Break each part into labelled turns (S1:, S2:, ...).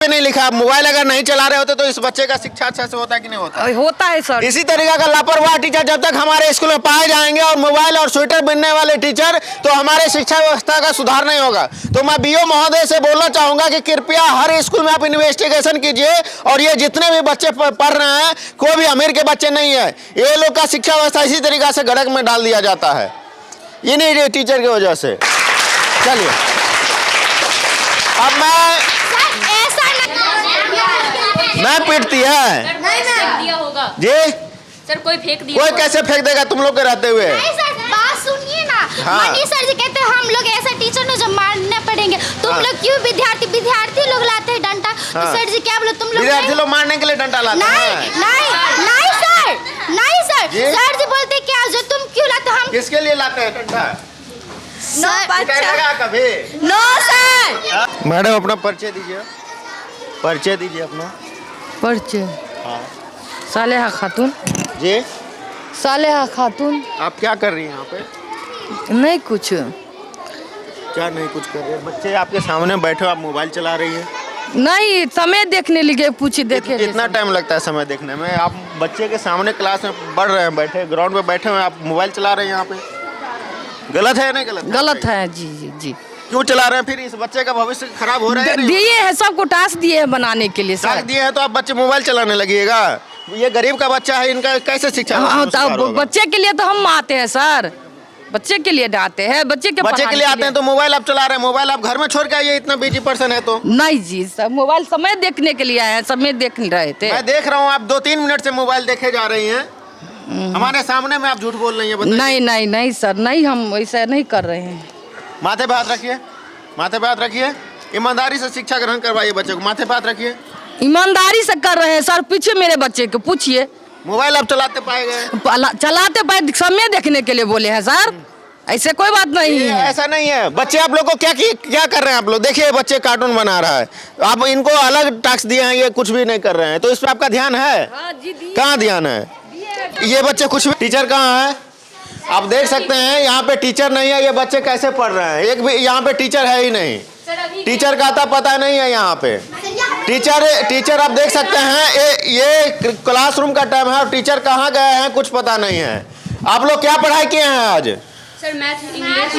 S1: नहीं लिखा। मोबाइल अगर नहीं चला रहे होते तो इस बच्चे का शिक्षा अच्छा से होता कि नहीं होता?
S2: होता है सर।
S1: इसी तरीका का लापरवाह टीचर जब तक हमारे स्कूल में पाए जाएंगे और मोबाइल और स्वेटर बनने वाले टीचर, तो हमारे शिक्षा व्यवस्था का सुधार नहीं होगा। तो मैं बीओ महोदय से बोलना चाहूंगा कि कृपया हर स्कूल में आप इन्वेस्टिगेशन कीजिए और ये जितने भी बच्चे पढ़ रहे हैं कोई भी अमीर के बच्चे नहीं है। ये लोग का शिक्षा व्यवस्था इसी तरीका से गड़क में डाल दिया जाता है इन्हीं टीचर की वजह से। चलिए अब मैं पीटती है
S3: दिया होगा
S1: जी
S3: सर, कोई फेंक दिया
S1: कोई कैसे फेंक देगा तुम लोग के रहते हुए?
S4: नहीं सर, बात सुनिए ना।
S1: हाँ।
S4: मनीष सर जी कहते हैं हम लोग ऐसा टीचर ने जो मारने पड़ेंगे। तुम
S1: हाँ।
S4: लोग क्यों विद्यार्थी लोग लाते हैं डंडा?
S1: हाँ।
S4: तो सर जी क्या बोले तुम लोग?
S1: विद्यार्थी लोग मारने के लिए डंडा लाते
S4: नहीं
S1: हैं?
S4: नहीं सर, नहीं सर।
S1: जी?
S4: सर जी बोलते क्या जो तुम क्यों लाते? हम
S1: किसके लिए लाते हैं डंडा? पिटाएगा कभी?
S4: No sir.
S1: मैडम अपना परिचय दीजिए, परिचय दीजिए अपना।
S2: परिचय
S1: हाँ
S2: सालेहा खातून।
S1: जी
S2: सालेहा खातून।
S1: आप क्या कर रही हैं यहाँ पे?
S2: नहीं कुछ।
S1: क्या नहीं कुछ कर रहे हैं? बच्चे आपके सामने बैठे हो, आप मोबाइल चला रही हैं।
S2: नहीं समय देखने लगे पूछी देखे।
S1: कितना टाइम लगता है समय देखने में? आप बच्चे के सामने क्लास में पढ़ रहे हैं, बैठे ग्राउंड में बैठे हुए, आप मोबाइल चला रहे हैं यहाँ पे। गलत है या नहीं गलत?
S2: गलत है जी जी जी।
S1: क्यों चला रहे हैं? फिर इस बच्चे का भविष्य खराब हो रहा है।
S2: दिए है सबको टास्क दिए है बनाने के लिए
S1: टास्क
S2: सर।
S1: दिए हैं तो आप बच्चे मोबाइल चलाने लगिएगा? ये गरीब का बच्चा है, इनका कैसे शिक्षा
S2: हाँ,
S1: संस्कार
S2: तो
S1: होगा?
S2: बच्चे के लिए तो हम आते हैं सर, बच्चे के लिए आते हैं। बच्चे के
S1: लिए आते हैं तो मोबाइल आप चला रहे हैं। मोबाइल आप घर में छोड़ के आइए, इतना बिजी पर्सन है तो।
S2: नहीं जी सर, मोबाइल समय देखने के लिए आए हैं, समय देख रहे थे।
S1: मैं देख रहा हूँ आप 2-3 मिनट से मोबाइल देखे जा रही हैं हमारे सामने में, आप झूठ बोल रही हैं।
S2: नहीं नहीं सर, नहीं हम ऐसा नहीं कर रहे हैं।
S1: माथे पे हाथ रखिए, माथे पे हाथ रखिए। ईमानदारी से शिक्षा ग्रहण करवाइए बच्चे को। माथे पे हाथ रखिए।
S2: ईमानदारी से कर रहे हैं सर। पीछे मेरे बच्चे को पूछिए।
S1: मोबाइल आप चलाते पाए गए?
S2: चलाते पाए समय देखने के लिए बोले हैं सर, ऐसे कोई बात नहीं है।
S1: ऐसा नहीं है। बच्चे आप लोग को क्या कर रहे हैं? आप लोग देखिए, बच्चे कार्टून बना रहा है, आप इनको अलग टास्क दिए हैं, ये कुछ भी नहीं कर रहे हैं, तो इस पर आपका ध्यान है? कहाँ ध्यान है? ये बच्चे कुछ भी, टीचर कहाँ है? आप देख सकते हैं यहाँ पे टीचर नहीं है, ये बच्चे कैसे पढ़ रहे हैं? एक भी यहाँ पे टीचर है ही नहीं। टीचर का आता पता नहीं है यहाँ पे। टीचर आप देख सकते हैं ये क्लासरूम का टाइम है और टीचर कहाँ गए हैं कुछ पता नहीं है। आप लोग क्या पढ़ाई किए हैं आज?
S3: सर मैथ इंग्लिश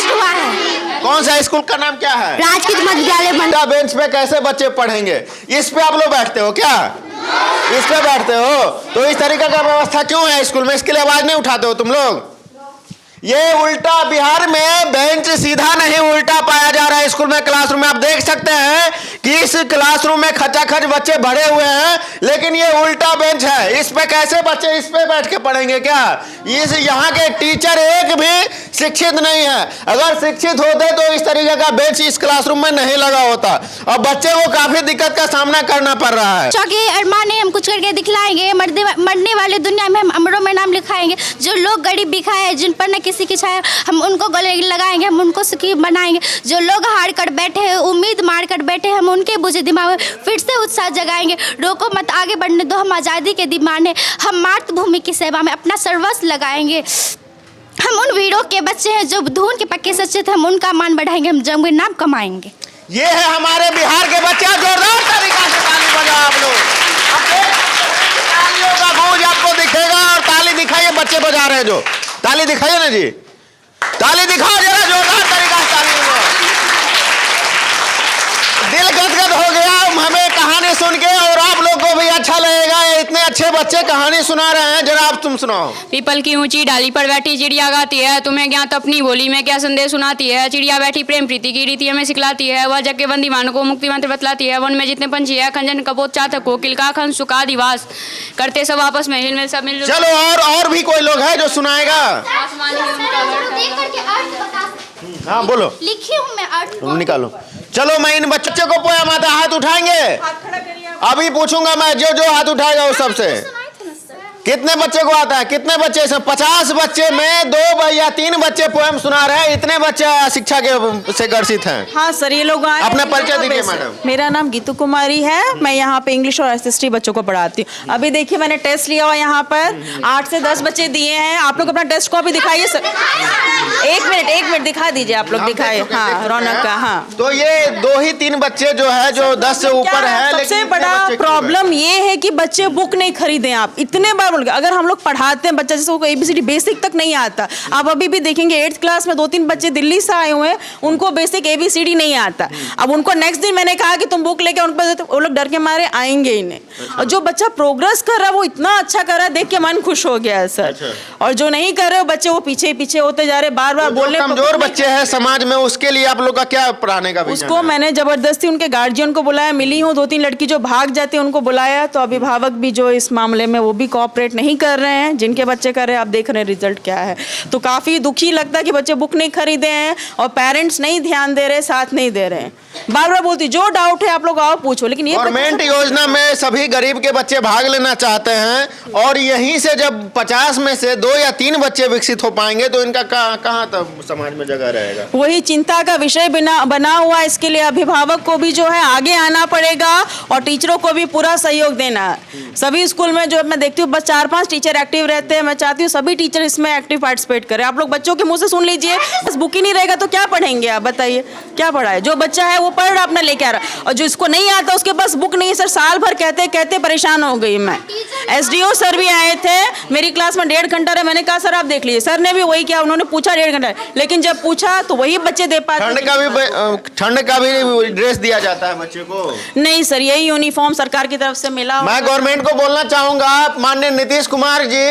S4: हुआ है।
S1: कौन सा स्कूल का नाम क्या है?
S4: राजकीय मध्य विद्यालय।
S1: बेंच पे कैसे बच्चे पढ़ेंगे? इस पे आप लोग बैठते हो क्या? इस पे बैठते हो तो इस तरीके का व्यवस्था क्यों है स्कूल में? इसके लिए आवाज नहीं उठाते हो तुम लोग? ये उल्टा, बिहार में बेंच सीधा नहीं उल्टा पाया जा रहा है स्कूल में, क्लासरूम में। आप देख सकते हैं कि इस क्लासरूम में खचाखच बच्चे भरे हुए हैं, लेकिन ये उल्टा बेंच है। इस पे कैसे बच्चे इस पे बैठ के पढ़ेंगे क्या? इस यहाँ के टीचर एक भी शिक्षित नहीं है। अगर शिक्षित होते तो इस तरीके का बेंच इस क्लासरूम में नहीं लगा होता और बच्चे को काफी दिक्कत का सामना करना पड़ रहा है।
S4: चौकी अरमाने हम कुछ करके दिखलाएंगे, मरने वाले दुनिया में हम अमरों में नाम लिखाएंगे। जो लोग गरीब बिखा है, जिन पर न किसी की छाया, हम उनको गले लगाएंगे, हम उनको सुखी बनाएंगे। जो लोग हार कर बैठे हैं, उम्मीद मार कर बैठे, हम उनके बुझे दिमाग में फिर से उत्साह जगाएंगे। रोको मत, आगे बढ़ने दो, हम आज़ादी के दीवाने, हम मातृभूमि की सेवा में अपना सर्वस्व लगाएंगे। हम उन वीरों के बच्चे हैं जो धून के पक्के सच्चे थे, हम उनका मान बढ़ाएंगे, हम जंग में नाम कमाएंगे।
S1: ये है हमारे बिहार के बच्चे। जोरदार तरीका से ताली बजाओ आप लोग। तालियों का गूंज आपको दिखेगा और ताली दिखाइए, बच्चे बजा रहे हैं जो। ताली दिखाइए ना जी, ताली दिखाओ जरा, जोरदार तरीका से ताली बजाओ। दिल गदगद हो गया हमें कहानी सुन के, और आप लोग को भी अच्छा लगेगा। इतने अच्छे बच्चे कहानी सुना रहे हैं, जरा आप तुम सुनाओ।
S3: पीपल की ऊंची डाली पर बैठी चिड़िया गाती है, तुम्हें ज्ञात अपनी बोली में क्या संदेश सुनाती है। चिड़िया बैठी प्रेम प्रीति की रीति हमें सिखलाती है, वह जग के बंदी मानों को मुक्ति मंत्र बतलाती है। वन में जितने पंछी है, खंजन कपोत चातक कोकिल का खन सुखा दिवास करते सब आपस में हिल मिल सब मिल।
S1: चलो और भी कोई लोग है जो सुनाएगा? हाँ बोलो,
S4: लिखी हूँ मैं अर्थ।
S1: निकालो। चलो मैं इन बच्चों को पोया माता हाथ उठाएंगे। अभी पूछूंगा मैं, जो जो हाथ उठाएगा वो सबसे। कितने बच्चे को आता है? कितने बच्चे इसमें? 50 बच्चे में 2 या 3 बच्चे पोएम सुना रहे हैं। इतने बच्चे शिक्षा के से ग्रसित हैं।
S5: हाँ सर, ये लोग आए
S1: अपना
S5: हैं।
S1: परिचय दीजिए मैडम।
S5: मेरा नाम गीतू कुमारी है। मैं यहाँ पे इंग्लिश और एसएसटी बच्चों को पढ़ाती हूँ। अभी देखिए मैंने टेस्ट लिया हुआ यहाँ पर 8 से 10 बच्चे दिए हैं। आप लोग अपना टेस्ट कॉपी दिखाइए सर। एक मिनट दिखा दीजिए आप लोग, दिखाइए। हाँ रौनक का। हाँ
S1: तो ये 2 ही 3 बच्चे जो है जो 10 से ऊपर है।
S5: सबसे बड़ा प्रॉब्लम ये है कि बच्चे बुक नहीं खरीदे। आप इतने बार बोल, अगर हम लोग पढ़ाते हैं बच्चा जैसे ABCD बेसिक तक नहीं आता, आप अभी भी देखेंगे 8th क्लास में 2-3 बच्चे दिल्ली से आए हुए हैं, उनको बेसिक ABCD नहीं आता। अब उनको नेक्स्ट दिन मैंने कहा कि तुम बुक लेके उन पर, वो लोग डर के मारे आएंगे ही नहीं। और जो बच्चा प्रोग्रेस कर रहा है वो इतना अच्छा कर रहा है, देख के मन खुश हो गया है सर। और जो नहीं कर रहे बच्चे वो पीछे पीछे होते जा रहे, बार बार बोलने।
S1: कमजोर बच्चे हैं समाज में, उसके लिए आप लोग का क्या पढ़ाने का विजन
S5: उसको
S1: है?
S5: मैंने जबरदस्ती उनके गार्जियन को बुलाया, मिली हूँ 2-3 लड़की जो भाग जाती है उनको बुलाया। तो अभिभावक भी जो इस मामले में वो भी कोऑपरेट नहीं कर रहे हैं। जिनके बच्चे कर रहे हैं आप देख रहे हैं रिजल्ट क्या है। तो काफी दुखी लगता है कि बच्चे बुक नहीं खरीदे हैं और पेरेंट्स नहीं ध्यान दे रहे, साथ नहीं दे रहे हैं। बार बार बोलती जो डाउट है आप लोग आओ पूछो, लेकिन ये
S1: गवर्नमेंट योजना में सभी गरीब के बच्चे भाग लेना चाहते हैं और यहीं से जब 50 में से 2 या 3 बच्चे विकसित हो पाएंगे तो इनका कहाँ तक समाज में जगह रहेगा।
S5: वही चिंता का विषय बना हुआ है। इसके लिए अभिभावक को भी जो है आगे आना पड़ेगा और टीचरों को भी पूरा सहयोग देना है। सभी स्कूल में जो मैं देखती हूँ बस 4-5 टीचर एक्टिव रहते हैं। मैं चाहती हूँ सभी टीचर इसमें एक्टिव पार्टिसिपेट करें। आप लोग बच्चों के मुंह से सुन लीजिए, बस बुक ही नहीं रहेगा तो क्या पढ़ेंगे आप बताइए, क्या पढ़ाए? जो बच्चा है वो पढ़ रहा अपना लेके आ रहा, और जो इसको नहीं आता उसके पास बुक नहीं है। सर साल भर कहते कहते परेशान हो गई मैं। SDO सर भी आए थे मेरी क्लास में 1.5 घंटा रहे। मैंने कहा सर आप देख लीजिए। सर ने भी वही किया, उन्होंने पूछा 1.5 घंटा, लेकिन जब पूछा तो वही बच्चे दे पाते।
S1: ठंड का भी ड्रेस दिया जाता है बच्चे को?
S5: नहीं सर, यही यूनिफॉर्म सरकार की तरफ से मिला।
S1: मैं गवर्नमेंट को बोलना चाहूंगा, माननीय नीतीश कुमार जी,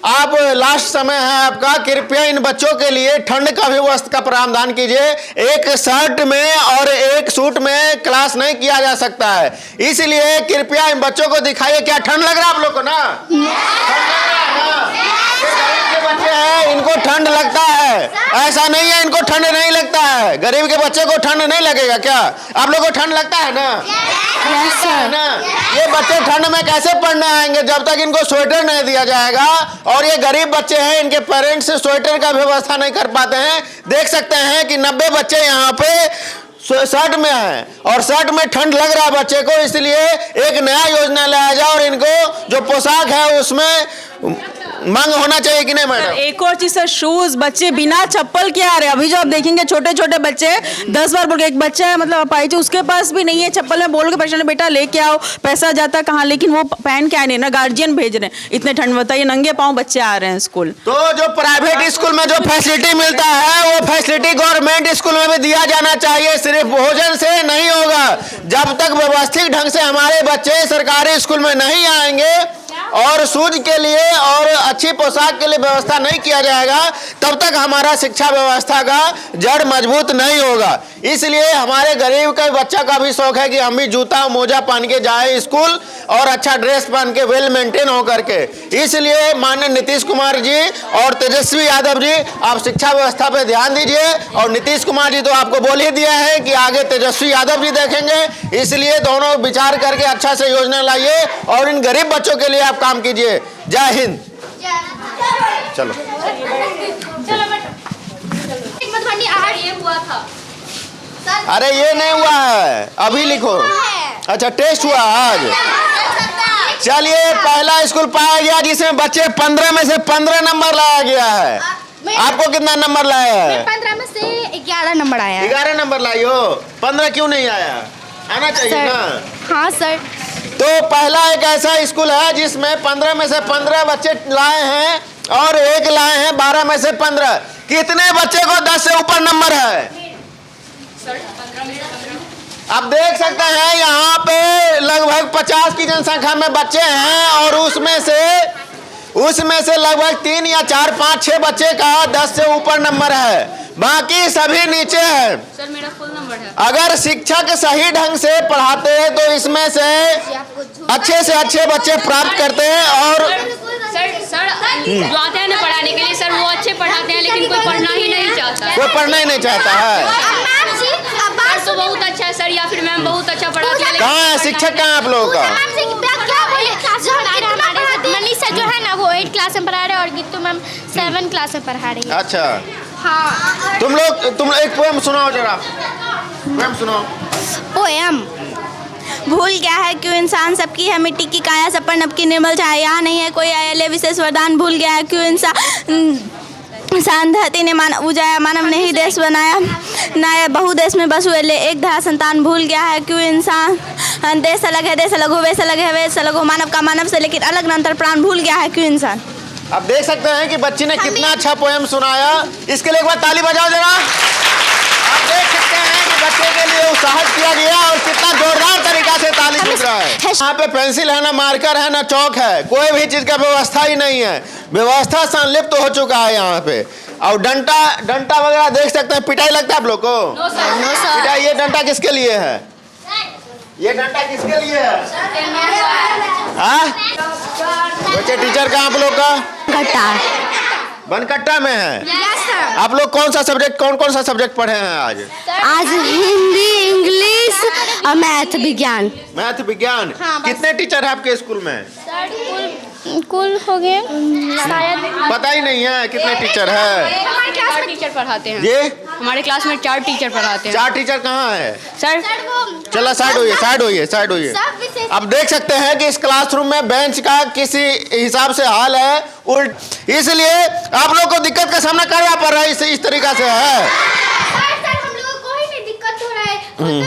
S1: आप लास्ट समय है आपका, कृपया इन बच्चों के लिए ठंड का भी वस्त्र का प्रावधान कीजिए। एक शर्ट में और एक सूट में क्लास नहीं किया जा सकता है, इसलिए कृपया इन बच्चों को दिखाइए। क्या ठंड लग रहा है आप लोग को? ना ठंड लग रहा है ना? गरीब के बच्चे हैं इनको ठंड लगता है, ऐसा नहीं है इनको ठंड नहीं लगता है। गरीब के बच्चे को ठंड नहीं लगेगा क्या? आप लोग को ठंड लगता है ना? ना ये बच्चे ठंड में कैसे पढ़ने आएंगे जब तक इनको स्वेटर नहीं दिया जाएगा। और ये गरीब बच्चे हैं, इनके पेरेंट्स स्वेटर का व्यवस्था नहीं कर पाते हैं। देख सकते हैं कि 90 बच्चे यहाँ पे शर्ट में है और शर्ट में ठंड लग रहा है बच्चे को, इसलिए एक नया योजना लाया जाए और इनको जो पोशाक है उसमें मांग होना चाहिए कि नहीं मैडम?
S5: एक और चीज सर, शूज। बच्चे बिना चप्पल के आ रहे। अभी जो आप देखेंगे छोटे छोटे बच्चे 10 बार बोल के, एक बच्चा है मतलब अपाहिज, उसके पास भी नहीं है चप्पल। में बोल के परेशान, बेटा लेके आओ, पैसा जाता कहाँ, लेकिन वो पहन के आए नहीं ना, गार्जियन भेज रहे हैं। इतने ठंड बताइए, नंगे पाँव बच्चे आ रहे हैं स्कूल।
S1: तो जो प्राइवेट स्कूल में जो फैसिलिटी मिलता है वो फैसिलिटी गवर्नमेंट स्कूल में भी दिया जाना चाहिए। सिर्फ भोजन से नहीं होगा, जब तक व्यवस्थित ढंग से हमारे बच्चे सरकारी स्कूल में नहीं आएंगे और शूज के लिए और अच्छी पोशाक के लिए व्यवस्था नहीं किया जाएगा, तब तक हमारा शिक्षा व्यवस्था का जड़ मजबूत नहीं होगा। इसलिए हमारे गरीब के बच्चा का भी शौक है कि हम भी जूता मोजा पहन के जाए स्कूल और अच्छा ड्रेस पहन के वेल मेंटेन हो करके। इसलिए माननीय नीतीश कुमार जी और तेजस्वी यादव जी, आप शिक्षा व्यवस्था पे ध्यान दीजिए। और नीतीश कुमार जी तो आपको बोल ही दिया है कि आगे तेजस्वी यादव जी देखेंगे, इसलिए दोनों विचार करके अच्छा से योजना लाइए और इन गरीब बच्चों के लिए आप काम कीजिए। जय हिंद। चलो
S4: मधुबनी आहट ये हुआ था।
S1: अरे ये नहीं हुआ है, अभी लिखो। अच्छा टेस्ट हुआ आज। चलिए पहला स्कूल पाया गया जिसमें बच्चे 15 में से 15 नंबर लाया गया है। आपको कितना नंबर लाया है?
S4: 15 में से 11 नंबर आया है।
S1: 11 नंबर लाई हो, 15 क्यों नहीं आया? आना चाहिए ना।
S4: हाँ सर।
S1: तो पहला एक ऐसा स्कूल है जिसमें 15 में से 15 बच्चे लाए हैं और एक लाए हैं 12 में से 15। कितने बच्चे को 10 से ऊपर नंबर है? आप देख सकते हैं यहाँ पे लगभग 50 की जनसंख्या में बच्चे हैं और उसमें से लगभग 3 या 4, 5, 6 बच्चे का 10 से ऊपर नंबर है, बाकी सभी नीचे है।
S3: सर मेरा फुल नंबर है।
S1: अगर शिक्षक सही ढंग से पढ़ाते हैं तो इसमें से अच्छे बच्चे प्राप्त करते हैं। और
S3: सर जो आते हैं ना पढ़ाने के लिए सर, वो अच्छे पढ़ाते हैं लेकिन कोई पढ़ना ही नहीं चाहता।
S1: कोई पढ़ना ही नहीं चाहता है।
S3: सर तो बहुत अच्छा है सर, या फिर मैम बहुत अच्छा पढ़ाती है।
S1: कहाँ है शिक्षक? कहाँ आप लोगों का?
S4: मनीषा जो है ना वो 8 क्लास में पढ़ा रहे हैं और गीतू मैम 7 क्लास में पढ़ा रही है।
S1: अच्छा,
S4: हाँ।
S1: तुम लोग एक पोएम सुनाओ जरा, पोएम सुनाओ।
S4: पोएम।
S6: भूल गया है क्यों इंसान सबकी है मिट्टी की काया, सब पर नभ की निर्मल छाया, यहाँ नहीं है कोई आया विशेष वरदान। भूल गया है क्यों इंसान धरती ने मानव उजाया, मानव ने ही देश बनाया, नया बहुदेश में बस हुए ले एक धरा संतान। भूल गया है क्यों इंसान देश अलग है देश अलग हो, वेश अलग है वेश अलग हो, मानव का मानव से लेकिन अलग अंतर प्राण। भूल गया है क्यों इंसान।
S1: अब देख सकते हैं कि बच्ची ने कितना अच्छा पोएम सुनाया, इसके लिए एक बार ताली बजाओ जरा। आप देख सकते हैं कि बच्चे के लिए उत्साहित किया गया और कितना जोरदार तरीका से ताली बज रहा है। यहाँ पे पेंसिल है ना, मार्कर है ना, चौक है, कोई भी चीज का व्यवस्था ही नहीं है, व्यवस्था संलिप्त हो चुका है यहाँ पे। और डंटा वगैरह देख सकते हैं, पिटाई लगता है आप लोग को?
S3: No sir.
S1: पिटाई, ये डंटा किसके लिए है? ये डंटा किसके लिए है? हाँ? बच्चे टीचर का आप लोग का बनकट्टा में है। आप लोग कौन सा सब्जेक्ट पढ़े हैं आज?
S4: आज हिंदी, इंग्लिश और मैथ विज्ञान।
S1: मैथ विज्ञान। कितने टीचर है आपके स्कूल में?
S4: कुल हो गए शायद
S1: पता ही नहीं है कितने टीचर है।
S3: हमारे क्लास में टीचर पढ़ाते हैं।
S1: ये
S3: हमारे क्लास में 4 टीचर पढ़ाते हैं।
S1: 4 टीचर कहाँ है?
S3: सर
S1: चलो साइड होइए। अब देख सकते हैं कि इस क्लासरूम में बेंच का किसी हिसाब से हाल है उल्ट, इसलिए आप लोग को दिक्कत का सामना करना पड़ रहा है। इस तरीका से है।
S4: हम लोगों को ही नहीं दिक्कत हो रहा है,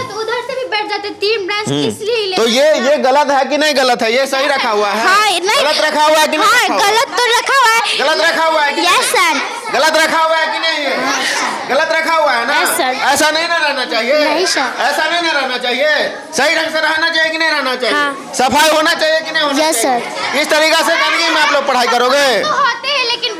S4: तो उधर से भी बैठ जाते 3 ब्रांच इसलिए।
S1: तो ये गलत है कि नहीं गलत है? ये सही रखा हुआ है?
S4: हाँ, नहीं।
S1: गलत रखा हुआ है कि नहीं?
S4: हाँ, गलत तो रखा हुआ है।
S1: गलत रखा हुआ है कि
S4: यस सर।
S1: गलत रखा हुआ है कि नहीं? गलत रखा हुआ है ना?
S4: Yes, sir.
S1: ऐसा नहीं ना रहना चाहिए।
S4: नहीं सर।
S1: ऐसा नहीं ना रहना चाहिए। सही ढंग से रहना चाहिए कि नहीं रहना चाहिए?
S4: हाँ।
S1: सफाई होना चाहिए कि नहीं होना
S4: Yes,
S1: चाहिए?
S4: sir.
S1: इस तरीका से गंदगी में आप लोग पढ़ाई करोगे?
S4: तो होते हैं लेकिन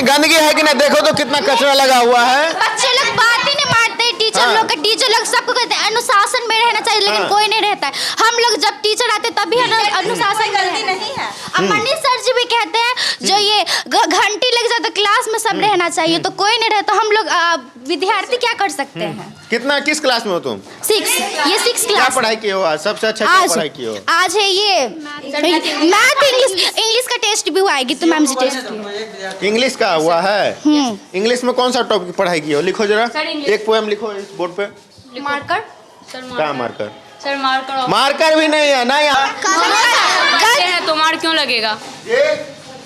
S1: गंदगी है कि नहीं? देखो तो कितना कचरा लगा हुआ है।
S4: बच्चे लोग बात ही नहीं मानते,
S1: हाँ।
S4: टीचर लोग सबको कहते हैं अनुशासन में रहना चाहिए, लेकिन
S1: हाँ।
S4: कोई नहीं रहता है। हम लोग जब टीचर आते तभी अनुशासन
S6: गलती नहीं है।
S4: अब मनीष सर जी भी कहते हैं जो ये घंटी लग जाता क्लास में सब रहना चाहिए, तो कोई नहीं रहता। हम लोग विद्यार्थी क्या कर सकते हैं?
S1: किस क्लास में हो तुम?
S4: 6, ये 6
S1: क्या
S4: क्लास।
S1: पढ़ाई की हो आज? सबसे अच्छा क्या पढ़ाई की हो?
S4: आज है ये मैथ, इंग्लिश का टेस्ट भी हुआ है, गीतू मैम जी टेस्ट की।
S1: इंग्लिश का हुआ है? इंग्लिश में कौन सा टॉपिक पढ़ाई की हो? लिखो जरा, एक पोएम लिखो इस बोर्ड पे।
S4: मार्कर।
S1: क्या मार्कर?
S3: सर
S1: मार्कर भी नहीं है ना यहाँ?
S3: तो मार क्यों लगेगा?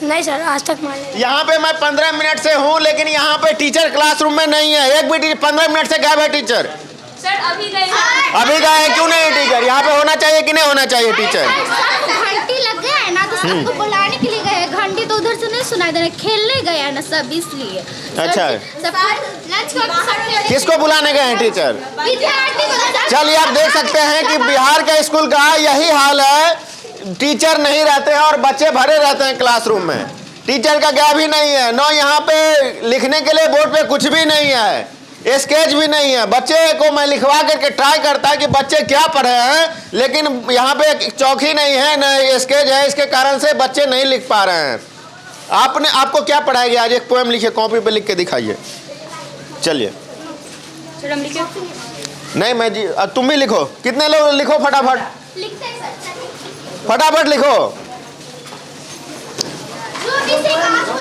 S4: नहीं सर, आज तक मार
S1: यहाँ पे मैं 15 मिनट से हूँ, लेकिन यहाँ पे टीचर क्लासरूम में नहीं है। एक भी टीचर 15 मिनट से गायब है टीचर।
S3: सर अभी गए
S1: हैं, क्यों नहीं टीचर? यहाँ पे होना चाहिए कि नहीं होना चाहिए टीचर?
S4: घंटी लग गया है ना, तो सबको बुलाने के लिए गए। घंटी तो उधर से नहीं सुनाई दे रहा, खेलने गए हैं ना सब, इसलिए।
S1: अच्छा।
S4: सब
S1: किसको बुलाने गए हैं टीचर?
S4: विद्यार्थी।
S1: चलिए आप देख सकते हैं कि बिहार का स्कूल का यही हाल है। टीचर नहीं रहते हैं और बच्चे भरे रहते हैं क्लासरूम में। टीचर का गैप ही नहीं है, नो यहाँ पे लिखने के लिए बोर्ड पे कुछ भी नहीं है, स्केच भी नहीं है। बच्चे को मैं लिखवा करके ट्राई करता है कि बच्चे क्या पढ़े हैं, लेकिन यहाँ पे चौकी नहीं है, न स्केच है। इसके कारण से बच्चे नहीं लिख पा रहे हैं। आपको क्या पढ़ाया गया आज? एक पोएम लिखिए, कॉपी पे लिख के दिखाइए। चलिए।
S3: सर हम लिखे।
S1: नहीं मैं जी, तुम भी लिखो। कितने लोग लिखो, फटाफट लिखो।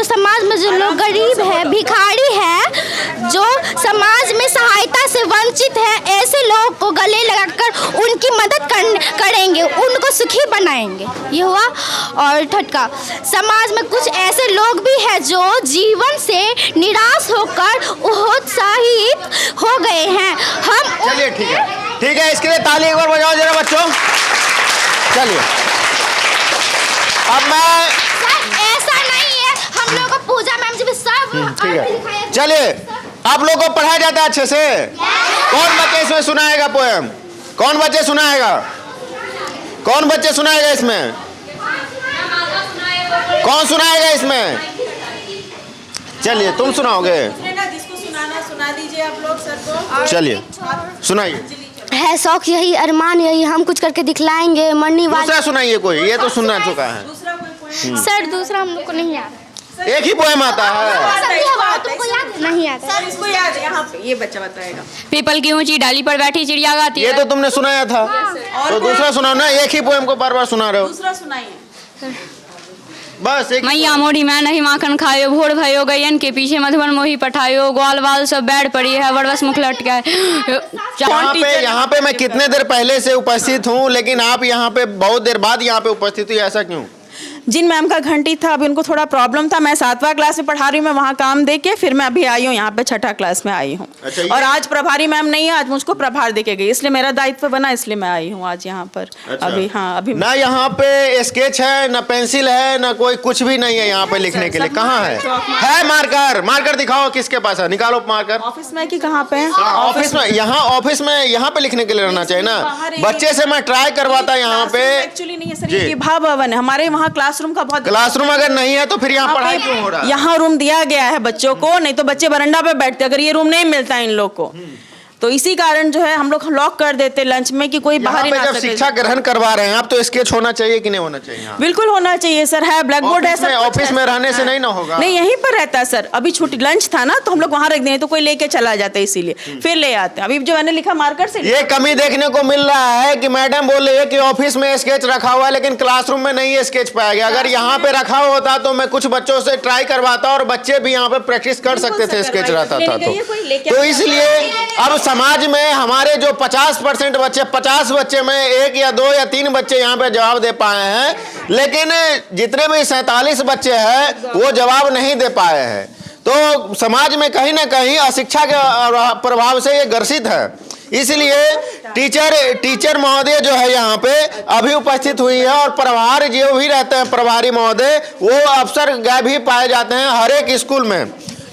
S4: समाज में जो लोग गरीब है, भिखारी है, जो समाज में सहायता से वंचित है, ऐसे लोगों को गले लगाकर उनकी मदद करेंगे, उनको सुखी बनाएंगे। ये हुआ। और ठटका, समाज में कुछ ऐसे लोग भी हैं जो जीवन से निराश होकर उत्साहित हो गए हैं। हम
S1: चलिए ठीक है, इसके लिए ताली एक बार बजाओ जरा बच्चों। चलिए अब मैं
S4: ऐसा नहीं है, हम लोग को पूजा मैम जी भी सब
S1: ठीक है। चलिए आप लोग को पढ़ाया जाता है अच्छे से? कौन बच्चे इसमें सुनाएगा पोएम? कौन बच्चे सुनाएगा इसमें? कौन सुनाएगा इसमें? चलिए तुम सुनाओगे।
S5: जिसको सुनाना सुना दीजिए आप लोग सर को।
S1: चलिए सुनाइए।
S4: है शौक यही, अरमान यही, हम कुछ करके दिखलाएंगे। मरने वाले।
S1: दूसरा सुनाइए कोई, ये तो सुनना चुका है।
S5: दूसरा कोई पोएम
S4: सर दूसरा हम लोग को नहीं आता।
S1: एक ही पोएम आता है।
S4: तुमको याद नहीं आता?
S5: सर इसको याद है, यहाँ पे ये बच्चा बताएगा।
S3: पीपल की ऊंची डाली पर बैठी चिड़िया गाती
S1: ये
S3: है।
S1: तो तुमने सुनाया था। तो दूसरा सुनाओ ना, एक ही पोएम को बार बार सुना रहे हो।
S5: दूसरा सुनाइए।
S1: बस एक ही
S3: मैया मोढ़ी मैं नहीं माखन खायो, भोर भयो गयन के पीछे मधुबन मोही पठायो, ग्वाल वाल सब बैठ पड़ी है, बड़बस मुख लटका
S1: यहाँ पे मैं कितने देर पहले से उपस्थित हूँ, लेकिन आप यहाँ पे बहुत देर बाद यहाँ पे उपस्थित हुई, ऐसा क्यों?
S5: जिन मैम का घंटी था, अभी उनको थोड़ा प्रॉब्लम था। मैं 7वां क्लास में पढ़ा रही हूँ, मैं वहाँ काम दे के फिर मैं अभी आई हूँ यहाँ पे 6ठा क्लास में आई हूँ।
S1: अच्छा,
S5: और आज प्रभारी मैम नहीं है, आज मुझको प्रभार दे के गई, इसलिए मेरा दायित्व बना, इसलिए मैं आई हूँ आज यहाँ पर।
S1: अच्छा।
S5: अभी हाँ अभी
S1: ना यहाँ पे स्केच है, ना पेंसिल है, ना कोई कुछ भी नहीं है यहाँ पे लिखने के लिए। कहाँ है मार्कर? मार्कर दिखाओ, किसके पास है? निकालो मार्कर।
S5: ऑफिस में कि कहाँ पे?
S1: ऑफिस में, यहाँ ऑफिस में, यहाँ पे लिखने के लिए रहना चाहिए ना। बच्चे से मैं ट्राई करवाता यहाँ पे।
S5: एक्चुअली नहीं है सर, ये विभा भवन है हमारे, वहाँ क्लासरूम का बहुत
S1: क्लासरूम अगर नहीं है तो फिर यहाँ पढ़ाई क्यों हो रहा है?
S5: यहाँ रूम दिया गया है बच्चों को, नहीं तो बच्चे बरंडा पे बैठते, अगर ये रूम नहीं मिलता है इन लोग को तो इसी कारण जो है हम लोग लॉक कर देते लंच में कि कोई बाहर ही ना
S1: जब
S5: सके।
S1: शिक्षा ग्रहण करवा रहे हैं आप, तो स्केच होना चाहिए कि नहीं होना चाहिए यहाँ?
S5: बिल्कुल होना चाहिए सर, है ब्लैक बोर्ड है सर।
S1: ऑफिस में रहने से नहीं ना होगा?
S5: नहीं, यहीं पर रहता है सर। अभी छुट्टी लंच था ना, तो हम लोग वहाँ रख दें, तो कोई लेके चला जाता है, इसीलिए फिर ले आते हैं। अभी जो मैंने लिखा मार्कर से,
S1: ये कमी देखने को मिल रहा है कि मैडम बोल रही है कि ऑफिस में स्केच रखा हुआ है, लेकिन क्लासरूम में नहीं स्केच पाया गया। अगर यहाँ पे रखा होता तो मैं कुछ बच्चों से ट्राई करवाता और बच्चे भी यहाँ पे प्रैक्टिस कर सकते थे, स्केच रहता था तो इसलिए अब समाज में हमारे जो 50% बच्चे, 50 बच्चे में 1 या 2 या 3 बच्चे यहाँ पे जवाब दे पाए हैं, लेकिन जितने भी 47 बच्चे हैं वो जवाब नहीं दे पाए हैं। तो समाज में कहीं ना कहीं अशिक्षा के प्रभाव से ये ग्रसित है। इसलिए टीचर महोदय जो है यहाँ पे अभी उपस्थित हुई है, और प्रभार जो भी रहते हैं प्रभारी महोदय, वो अफसर गायब ही पाए जाते हैं। हर एक स्कूल में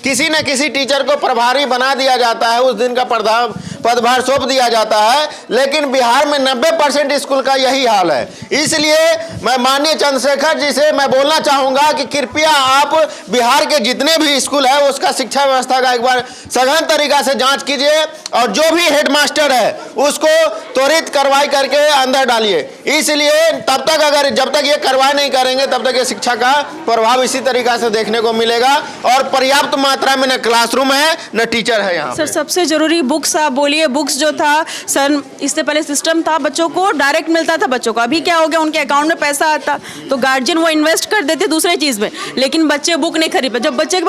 S1: किसी न किसी टीचर को प्रभारी बना दिया जाता है, उस दिन का पदभार सौंप दिया जाता है, लेकिन बिहार में 90% स्कूल का यही हाल है। इसलिए मैं माननीय चंद्रशेखर जी से मैं बोलना चाहूँगा कि कृपया आप बिहार के जितने भी स्कूल है उसका शिक्षा व्यवस्था का एक बार सघन तरीका से जांच कीजिए, और जो भी हेडमास्टर है उसको त्वरित कार्रवाई करके अंदर डालिए। इसलिए जब तक ये कार्रवाई नहीं करेंगे तब तक ये शिक्षा का प्रभाव इसी तरीका से देखने को मिलेगा, और पर्याप्त मात्रा में न क्लासरूम है न टीचर है यहाँ
S5: सर। सबसे जरूरी बुक्स, आप बोलिए बुक्स जो था सर, इससे पहले सिस्टम था बच्चों को डायरेक्ट मिलता था बच्चों को, अभी क्या हो गया, उनके अकाउंट में पैसा आता तो गार्जियन वो इन्वेस्ट कर देते दूसरे चीज में, लेकिन बच्चे बुक नहीं खरीद। जब बच्चे के